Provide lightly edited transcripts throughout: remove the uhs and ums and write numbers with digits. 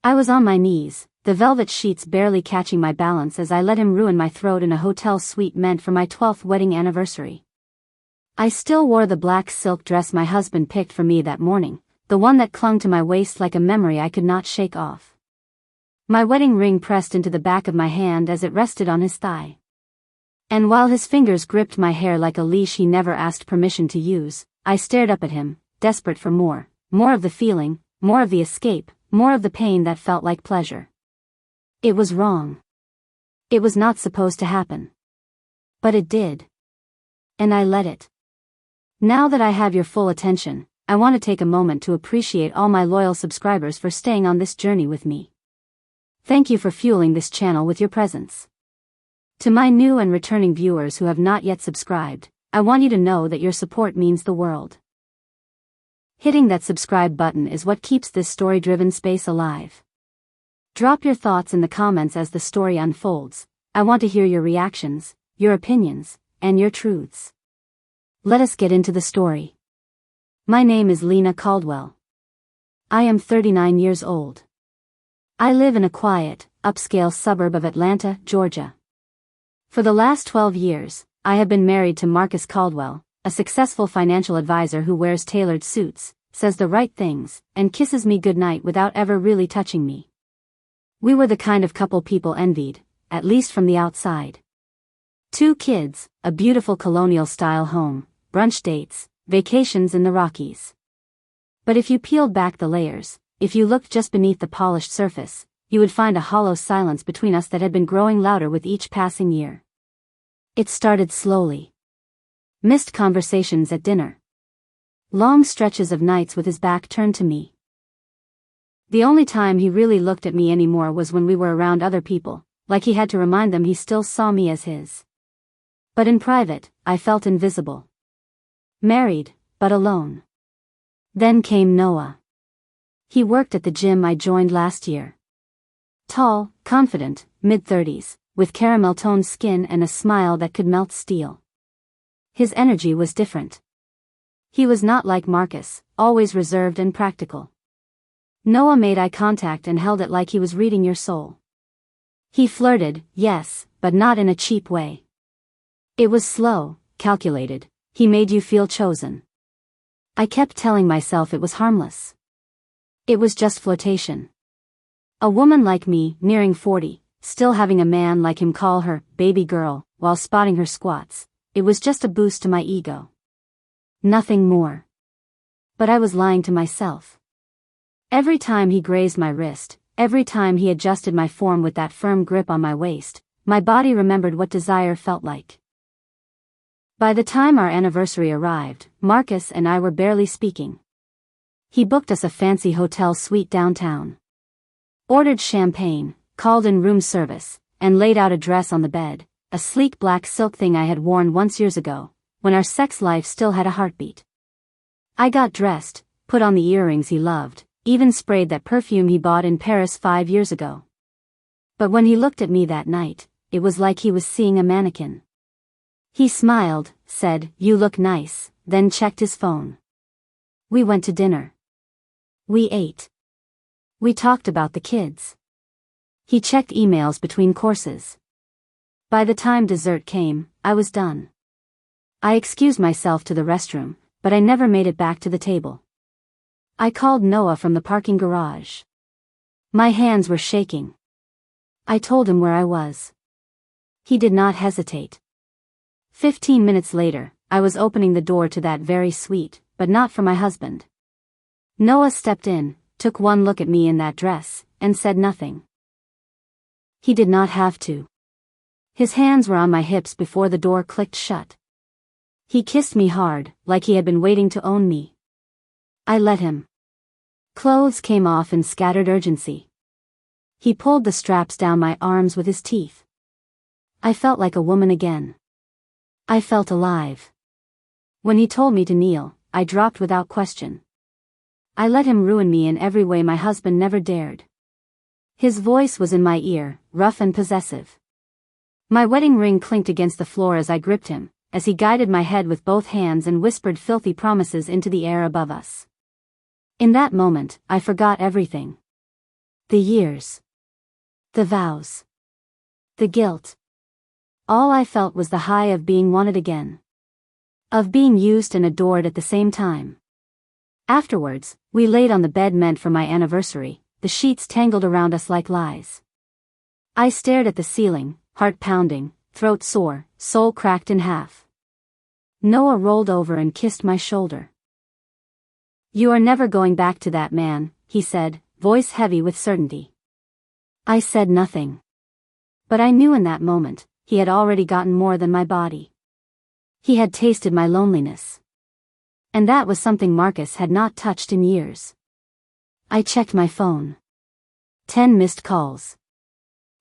I was on my knees, the velvet sheets barely catching my balance as I let him ruin my throat in a hotel suite meant for my 12th wedding anniversary. I still wore the black silk dress my husband picked for me that morning, the one that clung to my waist like a memory I could not shake off. My wedding ring pressed into the back of my hand as it rested on his thigh. And while his fingers gripped my hair like a leash he never asked permission to use, I stared up at him, desperate for more of the feeling, more of the escape, more of the pain that felt like pleasure. It was wrong. It was not supposed to happen. But it did. And I let it. Now that I have your full attention, I want to take a moment to appreciate all my loyal subscribers for staying on this journey with me. Thank you for fueling this channel with your presence. To my new and returning viewers who have not yet subscribed, I want you to know that your support means the world. Hitting that subscribe button is what keeps this story-driven space alive. Drop your thoughts in the comments as the story unfolds. I want to hear your reactions, your opinions, and your truths. Let us get into the story. My name is Lena Caldwell. I am 39 years old. I live in a quiet, upscale suburb of Atlanta, Georgia. For the last 12 years, I have been married to Marcus Caldwell, a successful financial advisor who wears tailored suits, says the right things, and kisses me goodnight without ever really touching me. We were the kind of couple people envied, at least from the outside. 2 kids, a beautiful colonial-style home, brunch dates, vacations in the Rockies. But if you peeled back the layers, if you looked just beneath the polished surface, you would find a hollow silence between us that had been growing louder with each passing year. It started slowly. Missed conversations at dinner. Long stretches of nights with his back turned to me. The only time he really looked at me anymore was when we were around other people, like he had to remind them he still saw me as his. But in private, I felt invisible. Married, but alone. Then came Noah. He worked at the gym I joined last year. Tall, confident, mid-30s, with caramel-toned skin and a smile that could melt steel. His energy was different. He was not like Marcus, always reserved and practical. Noah made eye contact and held it like he was reading your soul. He flirted, yes, but not in a cheap way. It was slow, calculated. He made you feel chosen. I kept telling myself it was harmless. It was just flirtation. A woman like me, nearing 40, still having a man like him call her baby girl while spotting her squats, it was just a boost to my ego. Nothing more. But I was lying to myself. Every time he grazed my wrist, every time he adjusted my form with that firm grip on my waist, my body remembered what desire felt like. By the time our anniversary arrived, Marcus and I were barely speaking. He booked us a fancy hotel suite downtown. Ordered champagne, called in room service, and laid out a dress on the bed, a sleek black silk thing I had worn once years ago, when our sex life still had a heartbeat. I got dressed, put on the earrings he loved, even sprayed that perfume he bought in Paris 5 years ago. But when he looked at me that night, it was like he was seeing a mannequin. He smiled, said, "You look nice," then checked his phone. We went to dinner. We ate. We talked about the kids. He checked emails between courses. By the time dessert came, I was done. I excused myself to the restroom, but I never made it back to the table. I called Noah from the parking garage. My hands were shaking. I told him where I was. He did not hesitate. 15 minutes later, I was opening the door to that very suite, but not for my husband. Noah stepped in, took one look at me in that dress, and said nothing. He did not have to. His hands were on my hips before the door clicked shut. He kissed me hard, like he had been waiting to own me. I let him. Clothes came off in scattered urgency. He pulled the straps down my arms with his teeth. I felt like a woman again. I felt alive. When he told me to kneel, I dropped without question. I let him ruin me in every way my husband never dared. His voice was in my ear, rough and possessive. My wedding ring clinked against the floor as I gripped him, as he guided my head with both hands and whispered filthy promises into the air above us. In that moment, I forgot everything. The years. The vows. The guilt. All I felt was the high of being wanted again. Of being used and adored at the same time. Afterwards, we laid on the bed meant for my anniversary, the sheets tangled around us like lies. I stared at the ceiling, heart pounding, throat sore, soul cracked in half. Noah rolled over and kissed my shoulder. "You are never going back to that man," he said, voice heavy with certainty. I said nothing. But I knew in that moment, he had already gotten more than my body. He had tasted my loneliness. And that was something Marcus had not touched in years. I checked my phone. 10 missed calls.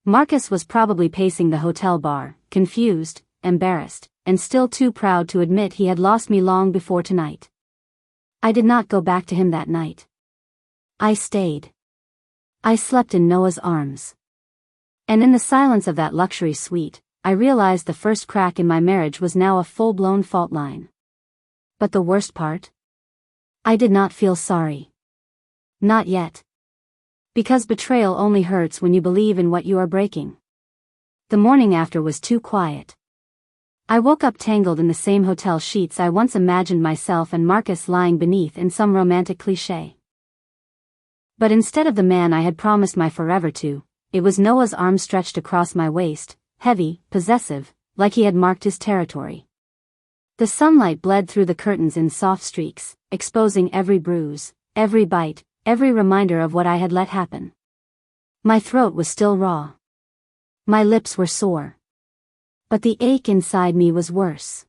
Marcus was probably pacing the hotel bar, confused, embarrassed, and still too proud to admit he had lost me long before tonight. I did not go back to him that night. I stayed. I slept in Noah's arms. And in the silence of that luxury suite, I realized the first crack in my marriage was now a full-blown fault line. But the worst part? I did not feel sorry. Not yet. Because betrayal only hurts when you believe in what you are breaking. The morning after was too quiet. I woke up tangled in the same hotel sheets I once imagined myself and Marcus lying beneath in some romantic cliché. But instead of the man I had promised my forever to, it was Noah's arm stretched across my waist, heavy, possessive, like he had marked his territory. The sunlight bled through the curtains in soft streaks, exposing every bruise, every bite, every reminder of what I had let happen. My throat was still raw. My lips were sore. But the ache inside me was worse.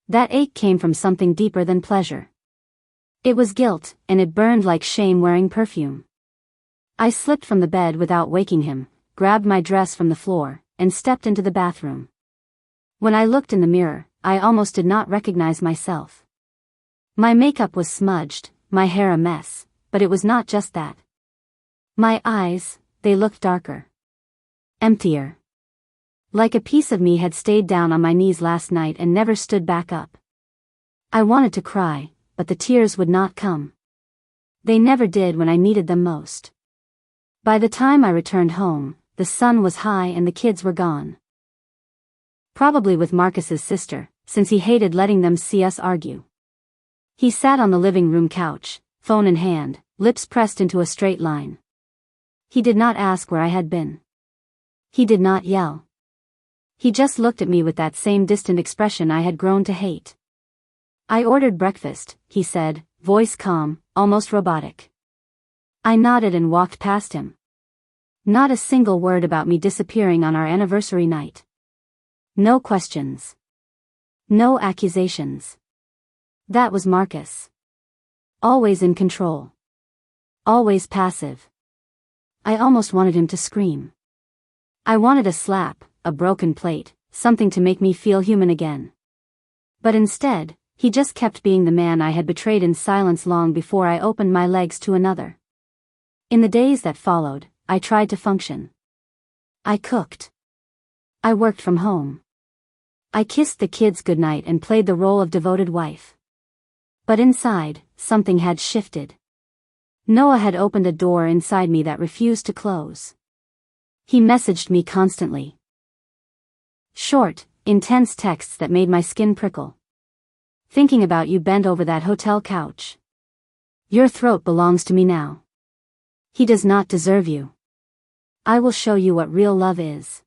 That ache came from something deeper than pleasure. It was guilt, and it burned like shame wearing perfume. I slipped from the bed without waking him, grabbed my dress from the floor, and stepped into the bathroom. When I looked in the mirror, I almost did not recognize myself. My makeup was smudged, my hair a mess, but it was not just that. My eyes, they looked darker. Emptier. Like a piece of me had stayed down on my knees last night and never stood back up. I wanted to cry, but the tears would not come. They never did when I needed them most. By the time I returned home, the sun was high and the kids were gone. Probably with Marcus's sister, since he hated letting them see us argue. He sat on the living room couch, phone in hand, lips pressed into a straight line. He did not ask where I had been. He did not yell. He just looked at me with that same distant expression I had grown to hate. "I ordered breakfast," he said, voice calm, almost robotic. I nodded and walked past him. Not a single word about me disappearing on our anniversary night. No questions. No accusations. That was Marcus. Always in control. Always passive. I almost wanted him to scream. I wanted a slap, a broken plate, something to make me feel human again. But instead, he just kept being the man I had betrayed in silence long before I opened my legs to another. In the days that followed, I tried to function. I cooked. I worked from home. I kissed the kids goodnight and played the role of devoted wife. But inside, something had shifted. Noah had opened a door inside me that refused to close. He messaged me constantly. Short, intense texts that made my skin prickle. "Thinking about you bent over that hotel couch. Your throat belongs to me now. He does not deserve you. I will show you what real love is."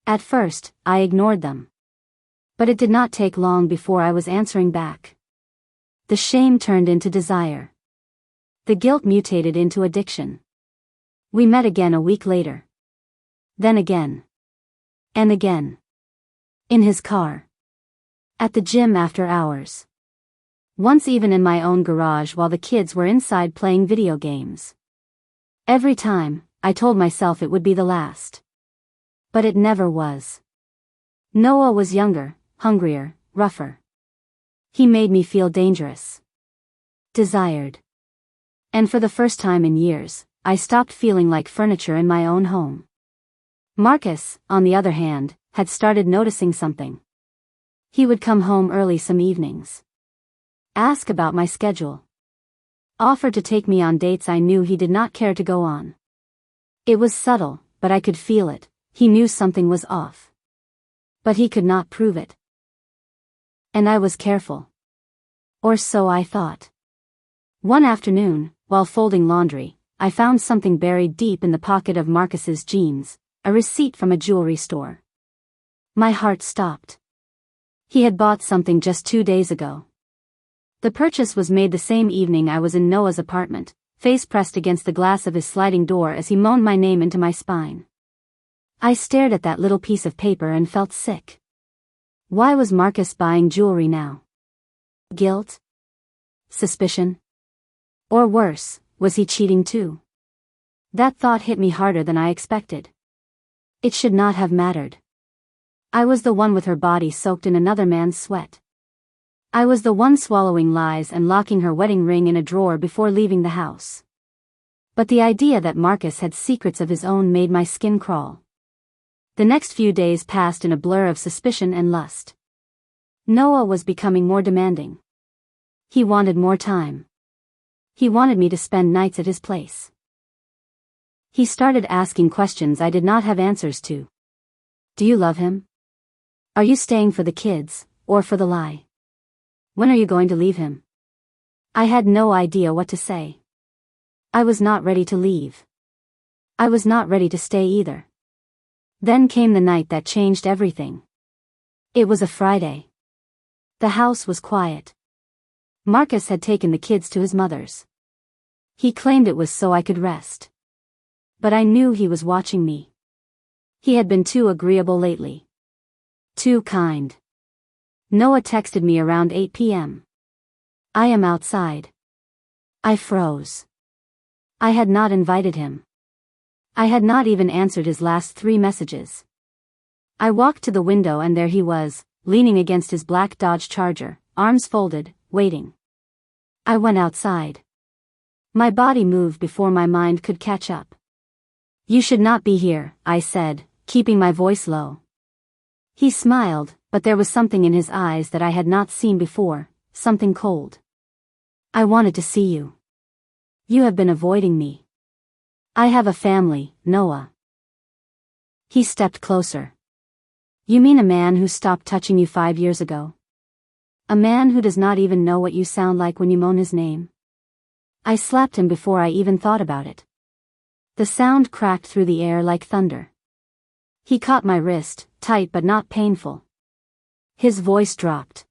At first, I ignored them. But it did not take long before I was answering back. The shame turned into desire. The guilt mutated into addiction. We met again a week later. Then again. And again. In his car. At the gym after hours. Once even in my own garage while the kids were inside playing video games. Every time, I told myself it would be the last. But it never was. Noah was younger, hungrier, rougher. He made me feel dangerous. Desired. And for the first time in years, I stopped feeling like furniture in my own home. Marcus, on the other hand, had started noticing something. He would come home early some evenings. Ask about my schedule. Offer to take me on dates I knew he did not care to go on. It was subtle, but I could feel it. He knew something was off. But he could not prove it. And I was careful. Or so I thought. One afternoon, while folding laundry, I found something buried deep in the pocket of Marcus's jeans, a receipt from a jewelry store. My heart stopped. He had bought something just 2 days ago. The purchase was made the same evening I was in Noah's apartment, face pressed against the glass of his sliding door as he moaned my name into my spine. I stared at that little piece of paper and felt sick. Why was Marcus buying jewelry now? Guilt? Suspicion? Or worse, was he cheating too? That thought hit me harder than I expected. It should not have mattered. I was the one with her body soaked in another man's sweat. I was the one swallowing lies and locking her wedding ring in a drawer before leaving the house. But the idea that Marcus had secrets of his own made my skin crawl. The next few days passed in a blur of suspicion and lust. Noah was becoming more demanding. He wanted more time. He wanted me to spend nights at his place. He started asking questions I did not have answers to. Do you love him? Are you staying for the kids, or for the lie? When are you going to leave him? I had no idea what to say. I was not ready to leave. I was not ready to stay either. Then came the night that changed everything. It was a Friday. The house was quiet. Marcus had taken the kids to his mother's. He claimed it was so I could rest. But I knew he was watching me. He had been too agreeable lately. Too kind. Noah texted me around 8 p.m. I am outside. I froze. I had not invited him. I had not even answered his last 3 messages. I walked to the window and there he was, leaning against his black Dodge Charger, arms folded, waiting. I went outside. My body moved before my mind could catch up. You should not be here, I said, keeping my voice low. He smiled, but there was something in his eyes that I had not seen before, something cold. I wanted to see you. You have been avoiding me. I have a family, Noah. He stepped closer. You mean a man who stopped touching you 5 years ago? A man who does not even know what you sound like when you moan his name? I slapped him before I even thought about it. The sound cracked through the air like thunder. He caught my wrist, tight but not painful. His voice dropped.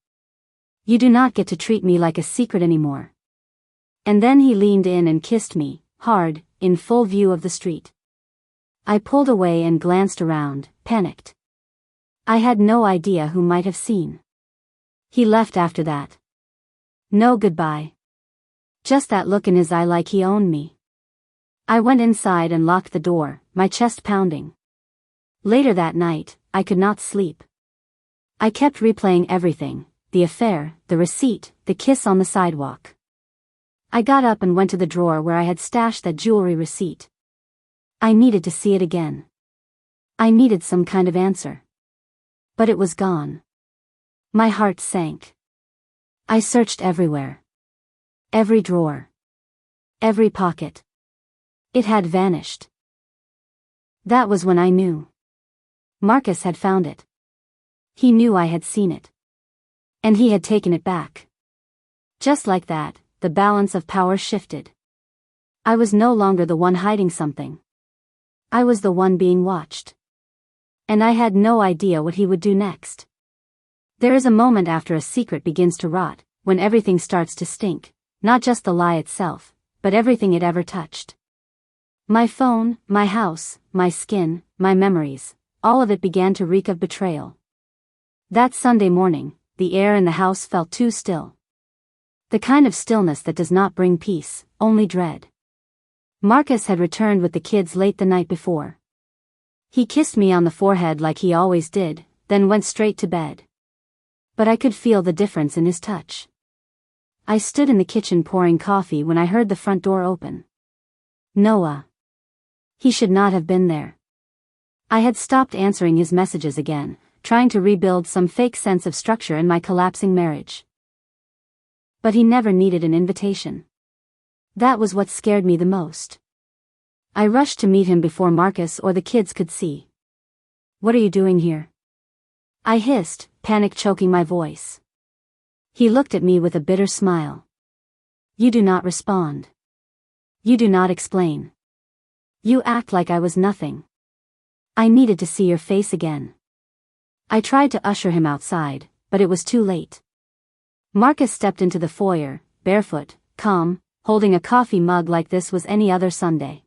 You do not get to treat me like a secret anymore. And then he leaned in and kissed me, hard, in full view of the street. I pulled away and glanced around, panicked. I had no idea who might have seen. He left after that. No goodbye. Just that look in his eye like he owned me. I went inside and locked the door, my chest pounding. Later that night, I could not sleep. I kept replaying everything, the affair, the receipt, the kiss on the sidewalk. I got up and went to the drawer where I had stashed that jewelry receipt. I needed to see it again. I needed some kind of answer. But it was gone. My heart sank. I searched everywhere. Every drawer. Every pocket. It had vanished. That was when I knew. Marcus had found it. He knew I had seen it. And he had taken it back. Just like that, the balance of power shifted. I was no longer the one hiding something. I was the one being watched. And I had no idea what he would do next. There is a moment after a secret begins to rot, when everything starts to stink, not just the lie itself, but everything it ever touched. My phone, my house, my skin, my memories, all of it began to reek of betrayal. That Sunday morning, the air in the house felt too still. The kind of stillness that does not bring peace, only dread. Marcus had returned with the kids late the night before. He kissed me on the forehead like he always did, then went straight to bed. But I could feel the difference in his touch. I stood in the kitchen pouring coffee when I heard the front door open. Noah. He should not have been there. I had stopped answering his messages again, trying to rebuild some fake sense of structure in my collapsing marriage. But he never needed an invitation. That was what scared me the most. I rushed to meet him before Marcus or the kids could see. "What are you doing here?" I hissed, panic choking my voice. He looked at me with a bitter smile. "You do not respond. You do not explain. You act like I was nothing. I needed to see your face again." I tried to usher him outside, but it was too late. Marcus stepped into the foyer, barefoot, calm, holding a coffee mug like this was any other Sunday.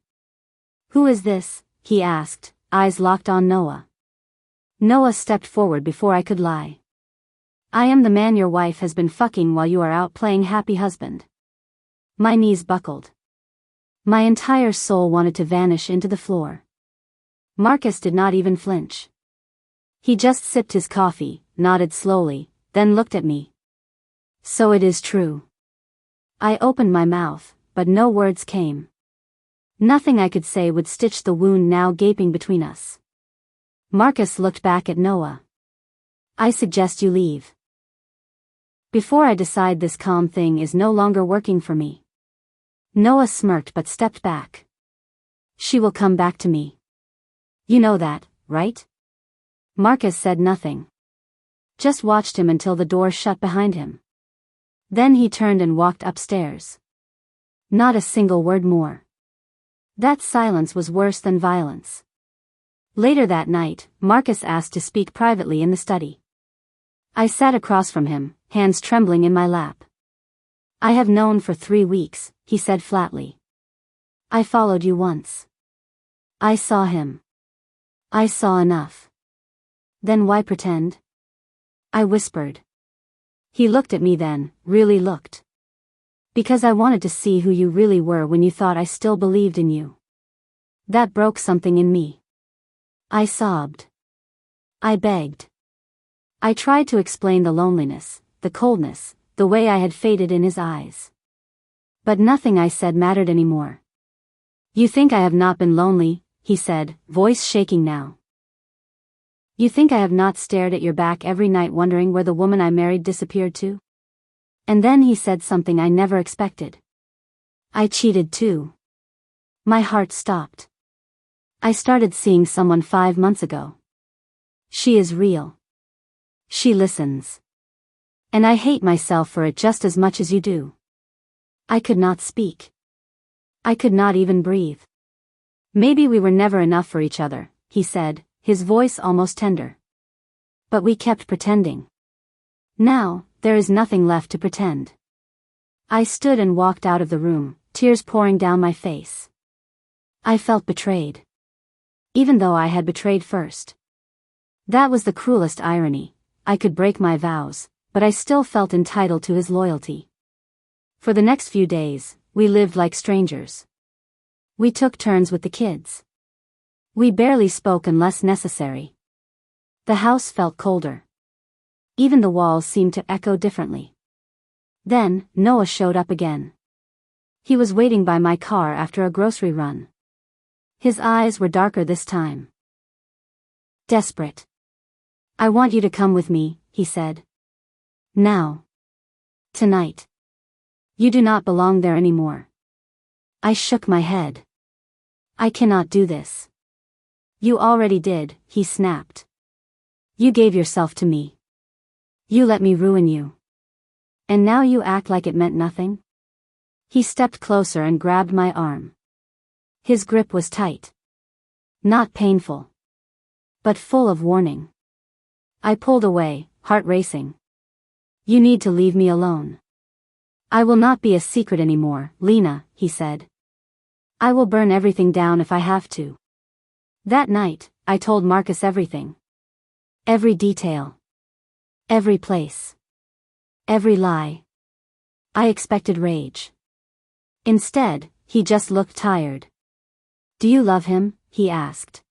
"Who is this?" he asked, eyes locked on Noah. Noah stepped forward before I could lie. "I am the man your wife has been fucking while you are out playing happy husband." My knees buckled. My entire soul wanted to vanish into the floor. Marcus did not even flinch. He just sipped his coffee, nodded slowly, then looked at me. "So it is true." I opened my mouth, but no words came. Nothing I could say would stitch the wound now gaping between us. Marcus looked back at Noah. "I suggest you leave. Before I decide this calm thing is no longer working for me." Noah smirked but stepped back. "She will come back to me. You know that, right?" Marcus said nothing. Just watched him until the door shut behind him. Then he turned and walked upstairs. Not a single word more. That silence was worse than violence. Later that night, Marcus asked to speak privately in the study. I sat across from him, hands trembling in my lap. "I have known for 3 weeks," he said flatly. "I followed you once. I saw him. I saw enough. Then why pretend?" I whispered. He looked at me then, really looked. "Because I wanted to see who you really were when you thought I still believed in you." That broke something in me. I sobbed. I begged. I tried to explain the loneliness, the coldness, the way I had faded in his eyes. But nothing I said mattered anymore. "You think I have not been lonely," he said, voice shaking now. "You think I have not stared at your back every night wondering where the woman I married disappeared to?" And then he said something I never expected. "I cheated too." My heart stopped. "I started seeing someone 5 months ago. She is real. She listens. And I hate myself for it just as much as you do." I could not speak. I could not even breathe. "Maybe we were never enough for each other," he said, his voice almost tender. "But we kept pretending. Now, there is nothing left to pretend." I stood and walked out of the room, tears pouring down my face. I felt betrayed. Even though I had betrayed first. That was the cruelest irony. I could break my vows, but I still felt entitled to his loyalty. For the next few days, we lived like strangers. We took turns with the kids. We barely spoke unless necessary. The house felt colder. Even the walls seemed to echo differently. Then, Noah showed up again. He was waiting by my car after a grocery run. His eyes were darker this time. Desperate. "I want you to come with me," he said. "Now. Tonight. You do not belong there anymore." I shook my head. "I cannot do this." "You already did," he snapped. "You gave yourself to me. You let me ruin you. And now you act like it meant nothing?" He stepped closer and grabbed my arm. His grip was tight. Not painful. But full of warning. I pulled away, heart racing. "You need to leave me alone. I will not be a secret anymore, Lena," he said. "I will burn everything down if I have to." That night, I told Marcus everything. Every detail. Every place. Every lie. I expected rage. Instead, he just looked tired. "Do you love him?" he asked.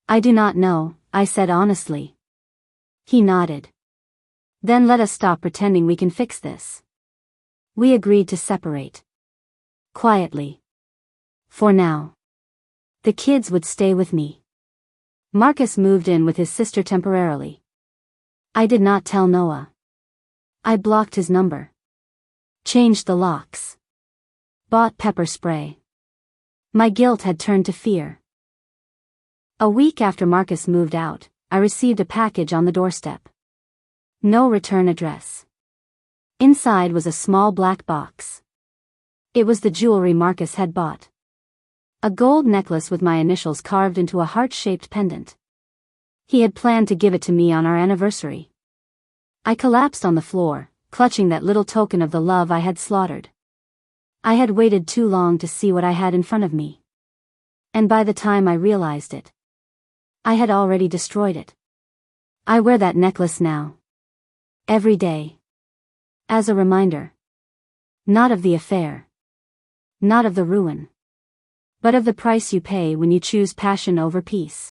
"I do not know," I said honestly. He nodded. "Then let us stop pretending we can fix this." We agreed to separate. Quietly. For now. The kids would stay with me. Marcus moved in with his sister temporarily. I did not tell Noah. I blocked his number. Changed the locks. Bought pepper spray. My guilt had turned to fear. A week after Marcus moved out, I received a package on the doorstep. No return address. Inside was a small black box. It was the jewelry Marcus had bought. A gold necklace with my initials carved into a heart-shaped pendant. He had planned to give it to me on our anniversary. I collapsed on the floor, clutching that little token of the love I had slaughtered. I had waited too long to see what I had in front of me. And by the time I realized it, I had already destroyed it. I wear that necklace now. Every day. As a reminder. Not of the affair. Not of the ruin. But of the price you pay when you choose passion over peace.